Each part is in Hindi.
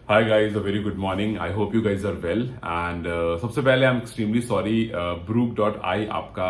Hi guys, a very good morning. I hope you guys are well. And सबसे पहले I'm extremely sorry. Brook.I आपका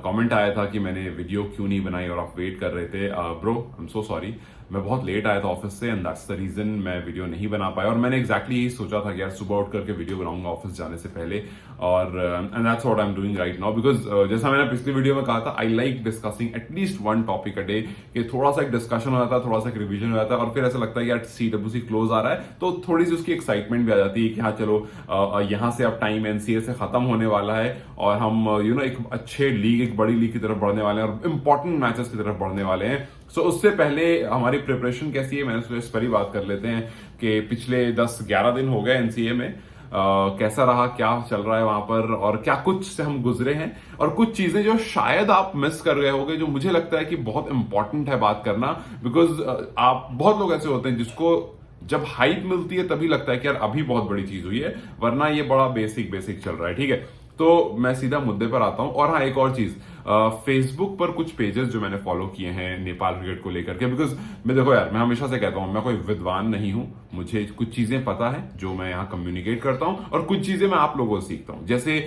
कमेंट आया था कि मैंने वीडियो क्यों नहीं बनाई और आप वेट कर रहे थे. Bro I am so sorry. मैं बहुत लेट आया था ऑफिस से एंड दैट्स द रीजन मैं वीडियो नहीं बना पाया. और मैंने एग्जैक्टली यही सोचा था कि यार सुबह उठ करके वीडियो बनाऊंगा ऑफिस जाने से पहले. और and that's what I am doing right now because जैसा मैंने पिछली वीडियो में कहा था, I like discussing at least one topic a day. कि थोड़ा सा एक डिस्कशन हो जाता है, थोड़ा सा एक रिविजन हो जाता है और फिर ऐसा लगता है कि यार CWC क्लोज आ रहा है तो थोड़ी सी उसकी एक्साइटमेंट भी आ जाती है कि हाँ चलो यहाँ से अब टाइम NCA से खत्म होने वाला है और हम एक अच्छे लीग, एक बड़ी लीग की तरफ बढ़ने वाले हैं और इंपॉर्टेंट मैचेस की तरफ बढ़ने वाले हैं. सो उससे पहले हमारी प्रिपरेशन कैसी है, मैंने सोचा इस पर ही बात कर लेते हैं कि पिछले 10-11 दिन हो गए NCA में. कैसा रहा, क्या चल रहा है वहां पर और क्या कुछ से हम गुजरे हैं और कुछ चीजें जो शायद आप मिस कर गए होंगे जो मुझे लगता है कि बहुत इंपॉर्टेंट है बात करना. बिकॉज आप बहुत लोग ऐसे होते हैं जिसको जब हाइप मिलती है तभी लगता है कि यार अभी बहुत बड़ी चीज हुई है, वरना ये बड़ा बेसिक चल रहा है. ठीक है, तो मैं सीधा मुद्दे पर आता हूं. और हाँ, एक और चीज, फेसबुक पर कुछ पेजेस जो मैंने फॉलो किए हैं नेपाल क्रिकेट को लेकर के, बिकॉज मैं देखो यार, मैं हमेशा से कहता हूं मैं कोई विद्वान नहीं हूं. मुझे कुछ चीजें पता है जो मैं यहाँ कम्युनिकेट करता हूं और कुछ चीजें मैं आप लोगों से सीखता हूं. जैसे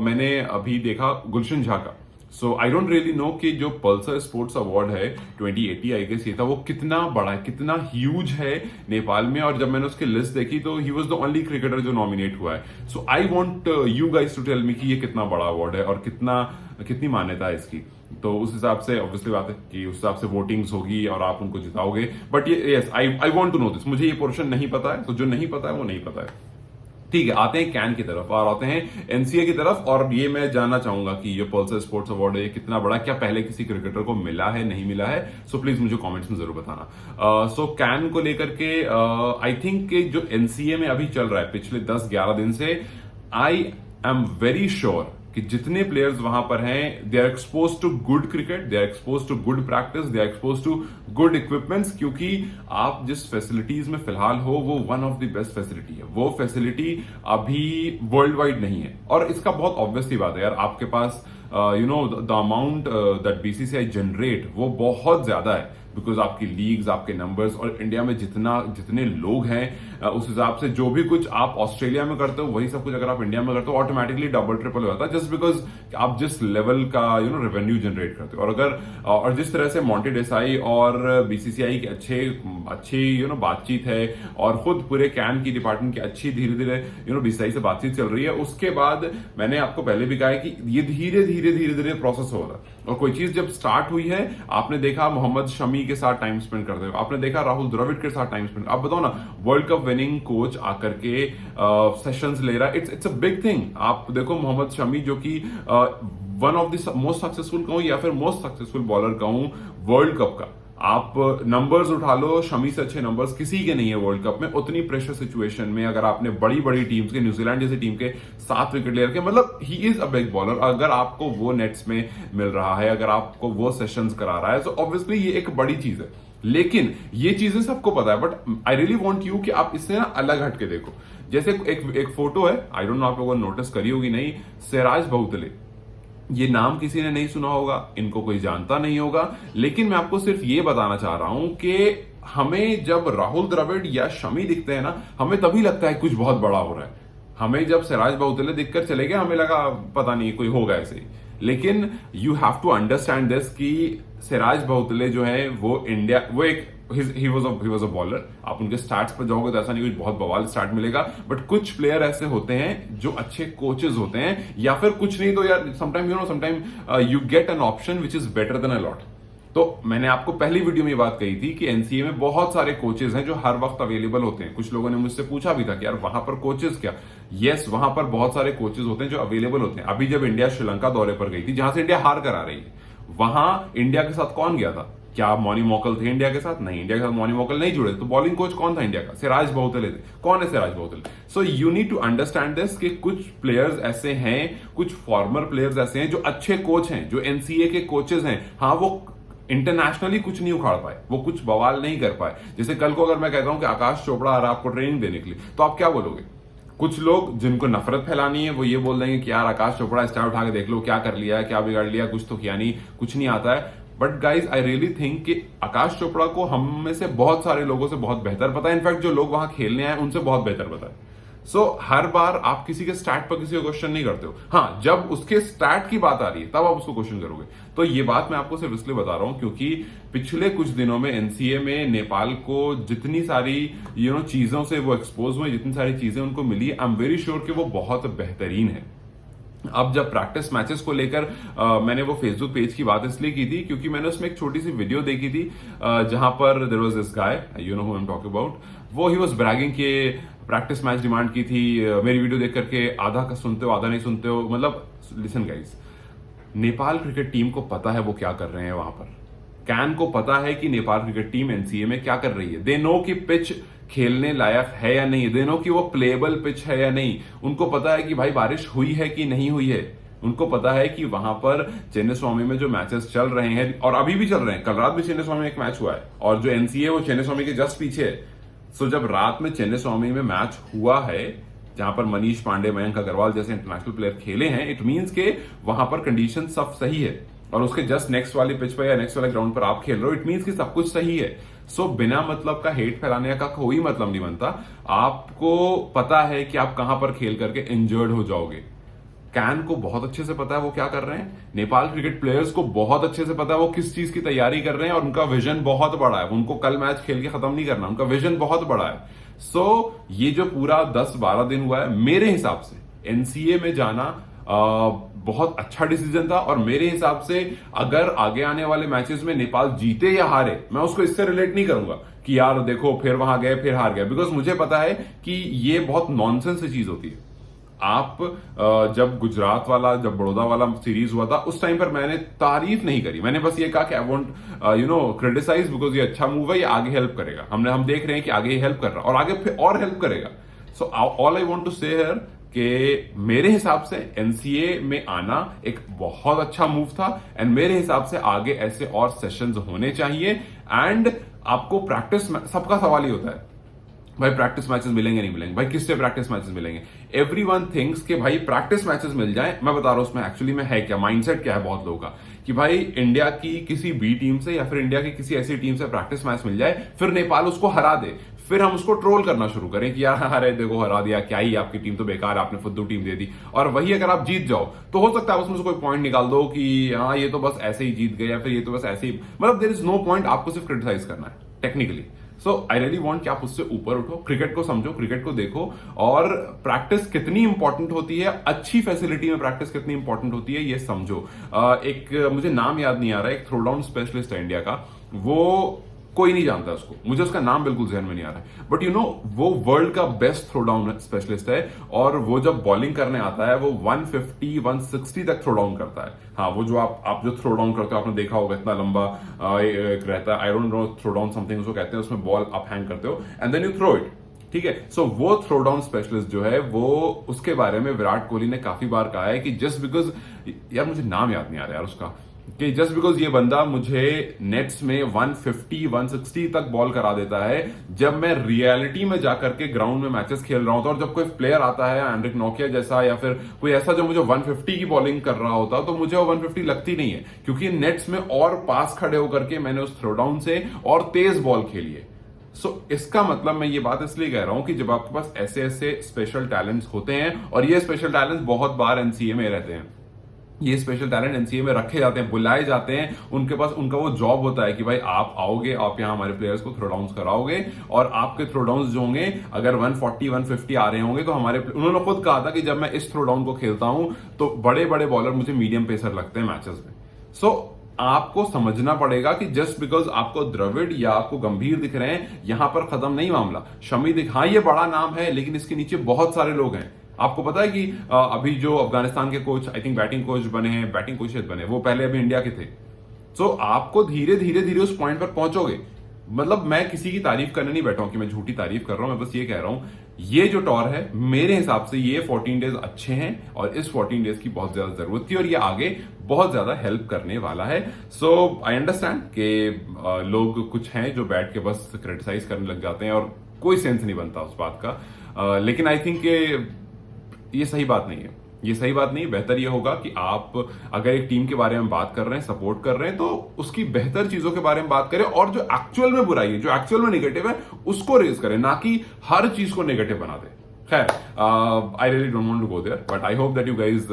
मैंने अभी देखा गुलशन झा का. सो आई डोंट रियली नो कि जो पल्सर स्पोर्ट्स अवार्ड है 2080 आई गेस ये था, वो कितना बड़ा है, कितना ह्यूज है नेपाल में. और जब मैंने उसकी लिस्ट देखी तो he was the only cricketer जो नॉमिनेट हुआ है. So I want you guys to tell me कि ये कितना बड़ा अवार्ड है और कितनी मान्यता है इसकी. तो उस हिसाब से ऑब्वियसली बात है कि उस हिसाब से वोटिंग्स होगी और आप उनको जिताओगे. बट ये yes, I want to know this. मुझे ये पोर्शन नहीं पता है, तो जो नहीं पता है वो नहीं पता है. ठीक है, आते हैं कैन की तरफ और आते हैं NCA की तरफ. और ये मैं जानना चाहूंगा कि ये पल्सर स्पोर्ट्स अवार्ड है, ये कितना बड़ा, क्या पहले किसी क्रिकेटर को मिला है, नहीं मिला है. सो प्लीज मुझे कमेंट्स में जरूर बताना. सो कैन को लेकर के आई थिंक कि जो NCA में अभी चल रहा है पिछले 10-11 दिन से, आई एम वेरी श्योर कि जितने प्लेयर्स वहां पर हैं they are expose to good cricket, they are expose to good practice, they are expose to good equipments. क्योंकि आप जिस फैसिलिटीज में फिलहाल हो वो one of the best facility है. वो फैसिलिटी अभी वर्ल्ड वाइड नहीं है और इसका बहुत ऑब्वियसली बात है यार. आपके पास the amount that BCCI generate वो बहुत ज्यादा है बिकॉज आपकी लीग्स, आपके नंबर्स और इंडिया में जितने लोग हैं उस हिसाब से जो भी कुछ आप ऑस्ट्रेलिया में करते हो वही सब कुछ अगर आप इंडिया में करते हो ऑटोमेटिकली डबल ट्रिपल हो जाता है, जस्ट बिकॉज आप जिस लेवल का रेवेन्यू जनरेट करते हो. और जिस तरह से मॉन्टी देसाई और BCCI की अच्छी बातचीत है और खुद पूरे कैन की डिपार्टमेंट की अच्छी धीरे धीरे BCCI से बातचीत चल रही है. उसके बाद मैंने आपको पहले भी कहा है कि ये धीरे धीरे प्रोसेस हो रहा है. और कोई चीज जब स्टार्ट हुई है, आपने देखा मोहम्मद शमी के साथ टाइम स्पेंड करते हो, आपने देखा राहुल द्रविड़ के साथ टाइम स्पेंड. आप बताओ ना, वर्ल्ड कप विनिंग कोच आकर के सेशंस ले रहा है, इट्स अ बिग थिंग. आप देखो मोहम्मद शमी जो कि one of the most successful कहूं या फिर मोस्ट सक्सेसफुल बॉलर कहूं वर्ल्ड कप का. आप नंबर्स उठा लो, शमी से अच्छे नंबर्स किसी के नहीं है वर्ल्ड कप में. उतनी प्रेशर सिचुएशन में अगर आपने बड़ी टीम्स के, न्यूजीलैंड जैसी टीम के 7 विकेट ले रखे, मतलब he is a big bowler. अगर आपको वो नेट्स में मिल रहा है, अगर आपको वो सेशंस करा रहा है, तो ऑब्वियसली ये एक बड़ी चीज है. लेकिन ये चीजें सबको पता है, but I really want you कि आप इससे ना अलग हटके देखो. जैसे एक फोटो है, आई डोंट नो आप लोगों ने नोटिस करी होगी नहीं, सिराज बहुतले. ये नाम किसी ने नहीं सुना होगा, इनको कोई जानता नहीं होगा, लेकिन मैं आपको सिर्फ ये बताना चाह रहा हूं कि हमें जब राहुल द्रविड़ या शमी दिखते हैं ना, हमें तभी लगता है कुछ बहुत बड़ा हो रहा है. हमें जब सिराज बहुतले दिखकर चले गए हमें लगा पता नहीं कोई होगा ऐसे ही. लेकिन you have to understand this कि सिराज बहुतले जो है वो इंडिया, वो एक he was a बॉलर. आप उनके स्टार्ट्स पर जाओगे तो ऐसा नहीं कुछ बहुत बवाल स्टार्ट मिलेगा, बट कुछ प्लेयर ऐसे होते हैं जो अच्छे कोचेस होते हैं, या फिर कुछ नहीं तो यार sometime you get an option which is better than a lot. तो मैंने आपको पहली वीडियो में ये बात कही थी कि NCA में बहुत सारे कोचेस हैं जो हर वक्त अवेलेबल होते हैं. कुछ लोगों ने मुझसे पूछा भी था कि यार वहां पर कोचेस क्या. यस, वहां पर बहुत सारे कोचेस होते हैं जो अवेलेबल होते हैं. अभी जब इंडिया श्रीलंका दौरे पर गई थी जहां से इंडिया हार कर आ रही है, वहां इंडिया के साथ कौन गया था? क्या मॉनी मोकल थे इंडिया के साथ? नहीं, इंडिया के साथ मॉनी मोकल नहीं जुड़े. तो बॉलिंग कोच कौन था इंडिया का? सिराज बहुतले थे. कौन है सिराज बहुतले? So you need to understand this कि कुछ प्लेयर्स ऐसे हैं, कुछ फॉर्मर प्लेयर्स ऐसे हैं जो अच्छे कोच हैं, जो NCA के कोचेस हैं. हाँ, वो इंटरनेशनली कुछ नहीं उखाड़ पाए, वो कुछ बवाल नहीं कर पाए. जैसे कल को अगर मैं कहता हूं कि आकाश चोपड़ा आ रहा है आपको ट्रेनिंग देने के लिए, तो आप क्या बोलोगे? कुछ लोग जिनको नफरत फैलानी है वो ये बोल देंगे कि यार आकाश चोपड़ा स्टार उठा के देख लो, क्या कर लिया है, क्या बिगाड़ लिया, कुछ तो किया नहीं, कुछ नहीं आता है. But guys I really think कि आकाश चोपड़ा को हम में से बहुत सारे लोगों से बहुत बेहतर पता है, इनफैक्ट जो लोग वहां खेलने आए उनसे बहुत बेहतर पता है। सो हर बार आप किसी के स्टैट पर किसी को क्वेश्चन नहीं करते हो। हाँ, जब उसके स्टैट की बात आ रही है तब आप उसको क्वेश्चन करोगे। तो ये बात मैं आपको सिर्फ इसलिए बता रहा हूं क्योंकि पिछले कुछ दिनों में एनसीए में नेपाल को जितनी सारी चीजों से वो एक्सपोज हुए, जितनी सारी चीजें उनको मिली, आई एम वेरी श्योर कि वो बहुत बेहतरीन है। अब जब प्रैक्टिस मैचेस को लेकर मैंने वो फेसबुक पेज की बात इसलिए की थी क्योंकि मैंने उसमें एक छोटी सी वीडियो देखी थी जहां पर there was this guy, you know who I am talking about. वो ही वाज ब्रैगिंग के प्रैक्टिस मैच डिमांड की थी। मेरी वीडियो देख करके आधा का सुनते हो, आधा नहीं सुनते हो। मतलब listen guys, Nepal cricket team को पता है वो क्या कर रहे हैं वहां पर। कैन को पता है कि नेपाल क्रिकेट टीम एनसीए में क्या कर रही है। दे नो कि पिच खेलने लायक है या नहीं, दे नो कि वो प्लेएबल पिच है या नहीं। उनको पता है कि भाई बारिश हुई है कि नहीं हुई है। उनको पता है कि वहां पर चेन्नईस्वामी में जो मैचेस चल रहे हैं और अभी भी चल रहे हैं, कल रात भी चेन्नईस्वामी में एक मैच हुआ है और जो एनसीए वो चेन्नईस्वामी के जस्ट पीछे है। सो जब रात में चेन्नईस्वामी में मैच हुआ है जहां पर मनीष पांडे, मयंक अग्रवाल जैसे इंटरनेशनल प्लेयर खेले हैं, इट मीन्स के वहां पर कंडीशन सब सही है और उसके जस्ट नेक्स्ट वाली पिच पर या नेक्स्ट वाले ग्राउंड पर आप खेल रहे हो, इट मीन्स कि सब कुछ सही है। सो बिना मतलब का हेट फैलाने का कोई मतलब नहीं बनता। आपको पता है कि आप कहां पर खेल करके इंजर्ड हो जाओगे। कैन को बहुत अच्छे से पता है वो क्या कर रहे हैं। नेपाल क्रिकेट प्लेयर्स को बहुत अच्छे से पता है वो किस चीज की तैयारी कर रहे हैं और उनका विजन बहुत बड़ा है। उनको कल मैच खेल के खत्म नहीं करना, उनका विजन बहुत बड़ा है। सो ये जो पूरा 10-12 दिन हुआ है, मेरे हिसाब से एनसीए में जाना बहुत अच्छा डिसीजन था। और मेरे हिसाब से अगर आगे आने वाले मैचेस में नेपाल जीते या हारे, मैं उसको इससे रिलेट नहीं करूंगा कि यार देखो फिर वहां गए फिर हार गए, बिकॉज मुझे पता है कि ये बहुत नॉनसेंस से चीज होती है। आप जब गुजरात वाला, जब बड़ौदा वाला सीरीज हुआ था, उस टाइम पर मैंने तारीफ नहीं करी। मैंने बस ये कहा कि आई वोंट क्रिटिसाइज बिकॉज ये अच्छा मूव है, ये आगे हेल्प करेगा। हम देख रहे हैं कि आगे ये हेल्प कर रहा है और आगे फिर और हेल्प करेगा। So all I want to say here कि मेरे हिसाब से एनसीए में आना एक बहुत अच्छा मूव था एंड मेरे हिसाब से आगे ऐसे और सेशंस होने चाहिए। एंड आपको प्रैक्टिस, सबका सवाल ही होता है भाई प्रैक्टिस मैचेस मिलेंगे नहीं मिलेंगे, भाई किससे प्रैक्टिस मैचेस मिलेंगे। एवरीवन थिंक्स कि भाई प्रैक्टिस मैचेस मिल जाए। मैं बता रहा हूं उसमें एक्चुअली में है क्या, माइंडसेट क्या है बहुत लोगों का कि भाई इंडिया की किसी बी टीम से या फिर इंडिया की किसी ऐसी टीम से प्रैक्टिस मैच मिल जाए, फिर नेपाल उसको हरा दे, फिर हम उसको ट्रोल करना शुरू करें कि यार अरे देखो हरा दिया, क्या ही आपकी टीम तो बेकार, आपने फुद्दू टीम दे दी। और वही अगर आप जीत जाओ तो हो सकता है उसमें से कोई पॉइंट निकाल दो कि हाँ ये तो बस ऐसे ही जीत गए या फिर ये तो बस ऐसे ही, मतलब देयर इज नो पॉइंट। आपको सिर्फ क्रिटिसाइज करना है technically. So I really want कि आप उससे ऊपर उठो, क्रिकेट को समझो, क्रिकेट को देखो और प्रैक्टिस कितनी इंपॉर्टेंट होती है, अच्छी फैसिलिटी में प्रैक्टिस कितनी इंपॉर्टेंट होती है ये समझो। एक मुझे नाम याद नहीं आ रहा है, एक थ्रो डाउन स्पेशलिस्ट है इंडिया का, वो कोई नहीं जानता उसको, मुझे उसका नाम बिल्कुल जहन में नहीं आ रहा है, बट वो वर्ल्ड का बेस्ट थ्रो डाउन स्पेशलिस्ट है और वो जब बॉलिंग करने आता है वो 150 160 तक थ्रो डाउन करता है। हाँ, वो जो आप जो थ्रो डाउन करते हो, आपने देखा होगा इतना लंबा एक रहता है, I don't know throw down something उसको कहते हैं, उसमें बॉल आप हैंग करते हो and then you throw it, ठीक है। सो वो थ्रो डाउन स्पेशलिस्ट जो है वो, उसके बारे में विराट कोहली ने काफी बार कहा है कि जस्ट बिकॉज, यार मुझे नाम याद नहीं आ रहा यार उसका, कि जस्ट बिकॉज ये बंदा मुझे नेट्स में 150 160 तक बॉल करा देता है, जब मैं रियलिटी में जाकर के ग्राउंड में मैचेस खेल रहा होता और जब कोई प्लेयर आता है एंड्रिक नोकिया जैसा या फिर कोई ऐसा जो मुझे 150 की बॉलिंग कर रहा होता, तो मुझे वो 150 लगती नहीं है क्योंकि नेट्स में और पास खड़े होकर के मैंने उस थ्रो डाउन से और तेज बॉल खेली है। सो इसका मतलब मैं ये बात इसलिए कह रहा हूं कि जब आपके पास ऐसे ऐसे स्पेशल टैलेंट्स होते हैं, और ये स्पेशल टैलेंट्स बहुत बार एनसीए में रहते हैं, ये स्पेशल टैलेंट एनसीए में रखे जाते हैं, बुलाए जाते हैं, उनके पास उनका वो जॉब होता है कि भाई आप आओगे, आप यहाँ हमारे प्लेयर्स को थ्रो डाउन्स कराओगे और आपके थ्रो डाउन्स जो होंगे अगर 140 150 आ रहे होंगे तो हमारे, उन्होंने खुद कहा था कि जब मैं इस थ्रो डाउन को खेलता हूं तो बड़े बड़े बॉलर मुझे मीडियम पेसर लगते हैं मैचेस में। सो आपको समझना पड़ेगा कि जस्ट बिकॉज आपको द्रविड़ या आपको गंभीर दिख रहे हैं, यहां पर खत्म नहीं मामला। शमी दिख, हाँ ये बड़ा नाम है लेकिन इसके नीचे बहुत सारे लोग हैं। आपको पता है कि अभी जो अफगानिस्तान के coach, I think batting coach बने हैं, बैटिंग कोच बने, वो पहले अभी इंडिया के थे। सो आपको धीरे धीरे धीरे उस पॉइंट पर पहुंचोगे। मतलब मैं किसी की तारीफ करने नहीं बैठा हूं कि मैं झूठी तारीफ कर रहा हूं, मैं बस ये कह रहा हूं ये जो टॉर है मेरे हिसाब से ये 14 डेज अच्छे हैं और इस 14 डेज की बहुत ज्यादा जरूरत थी और ये आगे बहुत ज्यादा हेल्प करने वाला है। सो आई अंडरस्टैंड कि लोग कुछ हैं जो बैठ के बस क्रिटिसाइज करने लग जाते हैं और कोई सेंस नहीं बनता उस बात का, लेकिन आई थिंक ये सही बात नहीं है। ये सही बात नहीं। बेहतर ये होगा कि आप अगर एक टीम के बारे में बात कर रहे हैं, सपोर्ट कर रहे हैं, तो उसकी बेहतर चीजों के बारे में बात करें और जो एक्चुअल में बुराई है, जो एक्चुअल में नेगेटिव है, उसको रेज करें, ना कि हर चीज को नेगेटिव बना दे। खैर, I really don't want to go there, but I hope that you guys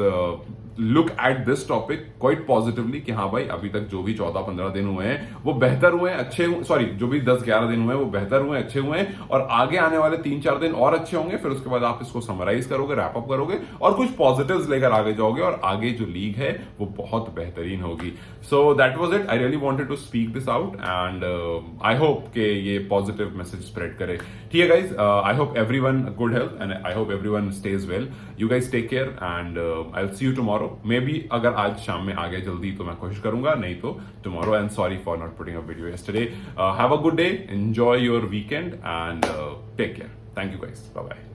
look at this topic quite positively कि हाँ भाई, अभी तक जो भी 14-15 दिन हुए हैं वो बेहतर हुए हैं, अच्छे हुए, सॉरी जो भी 10-11 दिन हुए हैं वो बेहतर हुए, अच्छे हुए हैं, और आगे आने वाले 3-4 दिन और अच्छे होंगे। फिर उसके बाद आप इसको समराइज करोगे, रैप अप करोगे और कुछ पॉजिटिव्स लेकर आगे जाओगे, और आगे जो लीग है वो बहुत बेहतरीन होगी। So that was it. I really wanted to speak this out and I hope कि ये पॉजिटिव मैसेज स्प्रेड करे। ठीक है guys, I hope everyone good health and I hope everyone stays well. You guys take care and I will see you tomorrow. Maybe अगर आज शाम में आ गए जल्दी तो मैं कोशिश करूंगा, नहीं तो tomorrow. And sorry for not putting a video yesterday. Have a good day, enjoy your weekend and take care. Thank you guys, bye bye.